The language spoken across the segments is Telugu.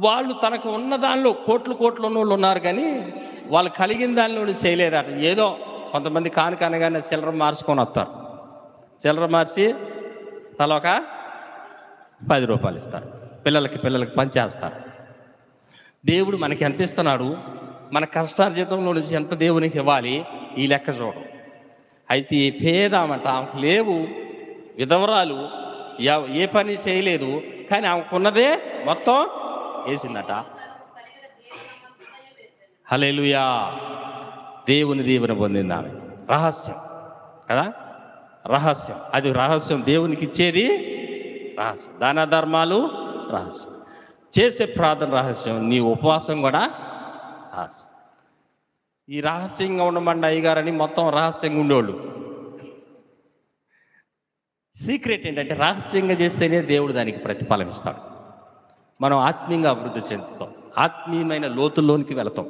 వాళ్ళు తనకు ఉన్న దానిలో కోట్లు కోట్లు ఉన్నోళ్ళు ఉన్నారు కానీ వాళ్ళు కలిగిన దానిలో చేయలేదట. ఏదో కొంతమంది కానుకనగానే చిల్లర మార్చుకొని వస్తారు. చిల్లర మార్చి తల ఒక 10 రూపాయలు ఇస్తారు. పిల్లలకి పంచేస్తారు. దేవుడు మనకి ఎంత ఇస్తున్నాడు, మన కష్టార్జితంలో నుంచి ఎంత దేవునికి ఇవ్వాలి, ఈ లెక్క చూడడం. అయితే ఈ పేదామంట, ఆమెకు లేవు, విధవరాలు, ఏ పని చేయలేదు, కానీ ఆమెకున్నదే మొత్తం వేసిందట. హల్లెలూయా. దేవుని దీవెన పొందింది ఆమె. రహస్యం కదా, రహస్యం. అది రహస్యం. దేవునికి ఇచ్చేది రహస్యం, దాన ధర్మాలు రహస్యం, చేసే ప్రార్థన రహస్యం, నీ ఉపవాసం కూడా రహస్యం. ఈ రహస్యంగా ఉండమండి అయ్యగారని మొత్తం రహస్యంగా ఉండేవాళ్ళు. సీక్రెట్ ఏంటంటే రహస్యంగా చేస్తేనే దేవుడు దానికి ప్రతిఫలం ఇస్తాడు. మనం ఆత్మీయంగా అభివృద్ధి చెందుతాం, ఆత్మీయమైన లోతుల్లోనికి వెళతాం.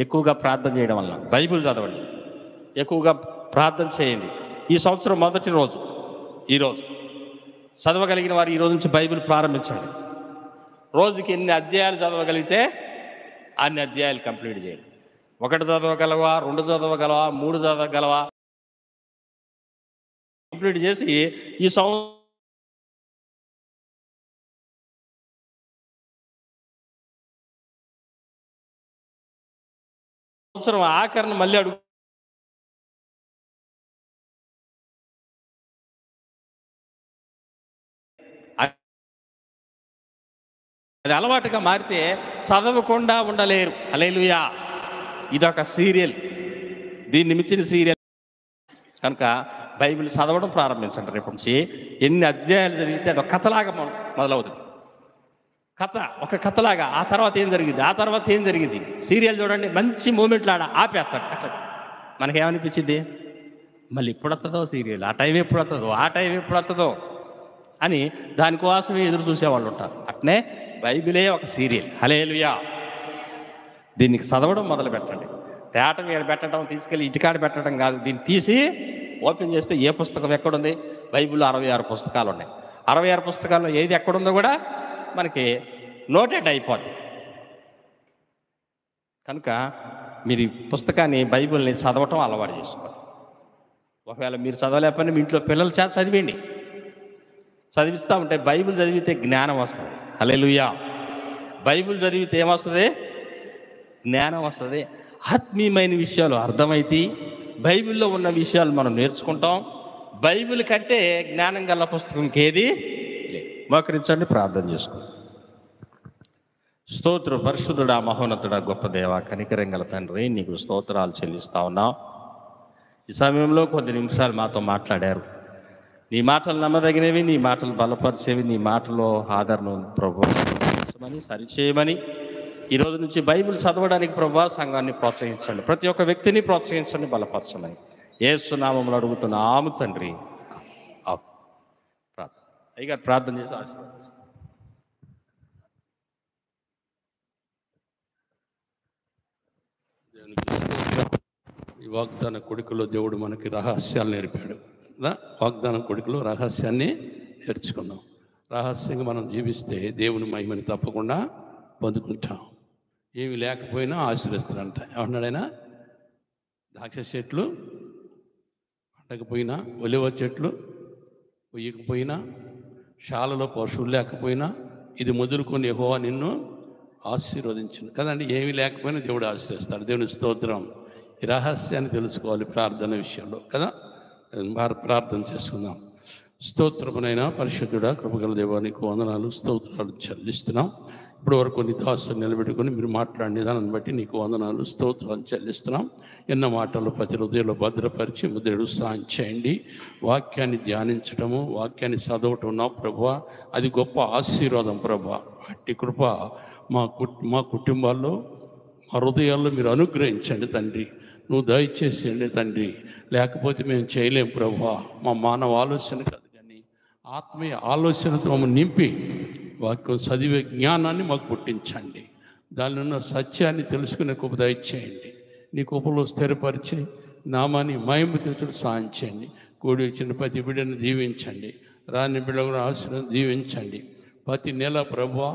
ఎక్కువగా ప్రార్థన చేయడం వలన బైబిల్ చదవండి, ఎక్కువగా ప్రార్థన చేయండి. ఈ సంవత్సరం మొదటి రోజు ఈరోజు చదవగలిగిన వారు ఈ రోజు నుంచి బైబిల్ ప్రారంభించండి. రోజుకి ఎన్ని అధ్యాయాలు చదవగలిగితే అన్ని అధ్యాయాలు కంప్లీట్ చేయండి. 1 చదవగలవా, 2 చదవగలవా, 3 చదవగలవా, కంప్లీట్ చేసి ఈ సంవత్సరం ఆఖరిని మళ్ళీ అడుగు. అది అలవాటుగా మారితే చదవకుండా ఉండలేరు. హల్లెలూయా. ఇదొక సీరియల్, దీన్ని మించిన సీరియల్. కనుక బైబిల్ చదవడం ప్రారంభించండి. రేపు నుంచి ఎన్ని అధ్యాయాలు చదివితే అది ఒక కథలాగా మొదలవుతుంది. ఒక కథలాగా. ఆ తర్వాత ఏం జరిగింది, ఆ తర్వాత ఏం జరిగింది. సీరియల్ చూడండి, మంచి మూమెంట్లు ఆపేస్తాడు. అట్లా మనకేమనిపించింది, మళ్ళీ ఎప్పుడు వస్తుందో సీరియల్, ఆ టైం ఎప్పుడు వస్తుందో అని దానికోసమే ఎదురు చూసేవాళ్ళు ఉంటారు. అట్నే బైబిలే ఒక సీరియల్. హల్లెలూయా. దీనికి చదవడం మొదలు పెట్టండి. తేట మీద పెట్టడం, తీసుకెళ్ళి ఇంటికాడ పెట్టడం కాదు. దీన్ని తీసి ఓపెన్ చేస్తే ఏ పుస్తకం ఎక్కడుంది, బైబిల్లో 66 పుస్తకాలు ఉన్నాయి. 66 పుస్తకాల్లో ఏది ఎక్కడుందో కూడా మనకి నోటెడ్ అయిపోద్ది. కనుక మీరు ఈ పుస్తకాన్ని, బైబిల్ని చదవటం అలవాటు చేసుకోండి. ఒకవేళ మీరు చదవలేకపోయినా మీ ఇంట్లో పిల్లల చేత చదివేయండి. చదివిస్తూ ఉంటే బైబిల్ చదివితే జ్ఞానం వస్తుంది. హల్లెలూయా. బైబిల్ చదివితే ఏమొస్తుంది, జ్ఞానం వస్తుంది. ఆత్మీయమైన విషయాలు అర్థమైతే బైబిల్లో ఉన్న విషయాలు మనం నేర్చుకుంటాం. బైబిల్ కంటే జ్ఞానం గల పుస్తకం ఇంకేది లేదు. మోకరించండి, ప్రార్థన చేసుకోండి. స్తోత్ర పరిశుద్ధుడా, మహోన్నతుడా, గొప్ప దేవ, కనికరం గల తండ్రి, నీకు స్తోత్రాలు చెల్లిస్తా ఉన్నాం. ఈ సమయంలో కొద్ది నిమిషాలు మాతో మాట్లాడారు. నీ మాటలు నమ్మదగినవి, నీ మాటలు బలపరిచేవి, నీ మాటలో ఆదరణ ప్రభుత్వం సరిచేయమని, ఈరోజు నుంచి బైబిల్ చదవడానికి ప్రభా సంఘాన్ని ప్రోత్సహించండి. ప్రతి ఒక్క వ్యక్తిని ప్రోత్సహించండి, బలపరచమని యేసు నామములో అడుగుతున్నాము తండ్రి. అయ్యగారు ప్రార్థన చేసి ఆశీర్వదిస్తాం. ఈ వాగ్దాన కొడుకులో దేవుడు మనకి రహస్యాలు నేర్పాడు. వాగ్దాన కొడుకులో రహస్యాన్ని నేర్చుకున్నాం. రహస్యంగా మనం జీవిస్తే దేవుని మహిమని తప్పకుండా పొందుకుంటాం. ఏమి లేకపోయినా ఆశీర్వదిస్తాడంట. ఏమన్నాడైనా, ద్రాక్ష చెట్లు పండకపోయినా, ఒలివ చెట్లు పొయ్యకపోయినా, శాలలో పశువులు లేకపోయినా, ఇది మొదలుకొని యెహోవా నిన్ను ఆశీర్వదించును కదండి. ఏమి లేకపోయినా దేవుడు ఆశీర్వదిస్తాడు. దేవుని స్తోత్రం. ఈ రహస్యాన్ని తెలుసుకోవాలి ప్రార్థన విషయంలో కదా. ప్రార్థన చేసుకుందాం. స్తోత్రమునైనా పరిశుద్ధుడా, కృపగల దేవానికి వందనాలు, స్తోత్రాలు చెల్లిస్తున్నాం. ఇప్పుడు వరకు నీ దాసుని నిలబెట్టుకొని మీరు మాట్లాడిన దాన్ని బట్టి నీకు వందనాలు, స్తోత్రాలు చెల్లిస్తున్నాం. ఎన్న మాటలు ప్రతి హృదయంలో భద్రపరిచి ముద్రడు సాయం చేయండి. వాక్యాన్ని ధ్యానించటము, వాక్యాన్ని చదవటం నా ప్రభువా, అది గొప్ప ఆశీర్వాదం ప్రభువా. అట్టి కృప మా కుటుంబాల్లో, మా హృదయాల్లో మీరు అనుగ్రహించండి తండ్రి. నువ్వు దయచేసేయండి తండ్రి. లేకపోతే మేము చేయలేం ప్రభువా. మా మానవ ఆలోచన కాదు కానీ ఆత్మీయ ఆలోచనతో మమ్మల్ని నింపి వాక్యం చదివే జ్ఞానాన్ని మాకు పుట్టించండి. దానిలో ఉన్న సత్యాన్ని తెలుసుకునే కృప దయచేయండి. నీ కృపలో స్థిరపరిచి నామాన్ని మహిమ తెచ్చుడు సాయం చేయండి. కూడి వచ్చిన ప్రతి బిడ్డను దీవించండి. రాని బిడ్డలను ఆశీర్వాదం దీవించండి. ప్రతి నెల ప్రభువా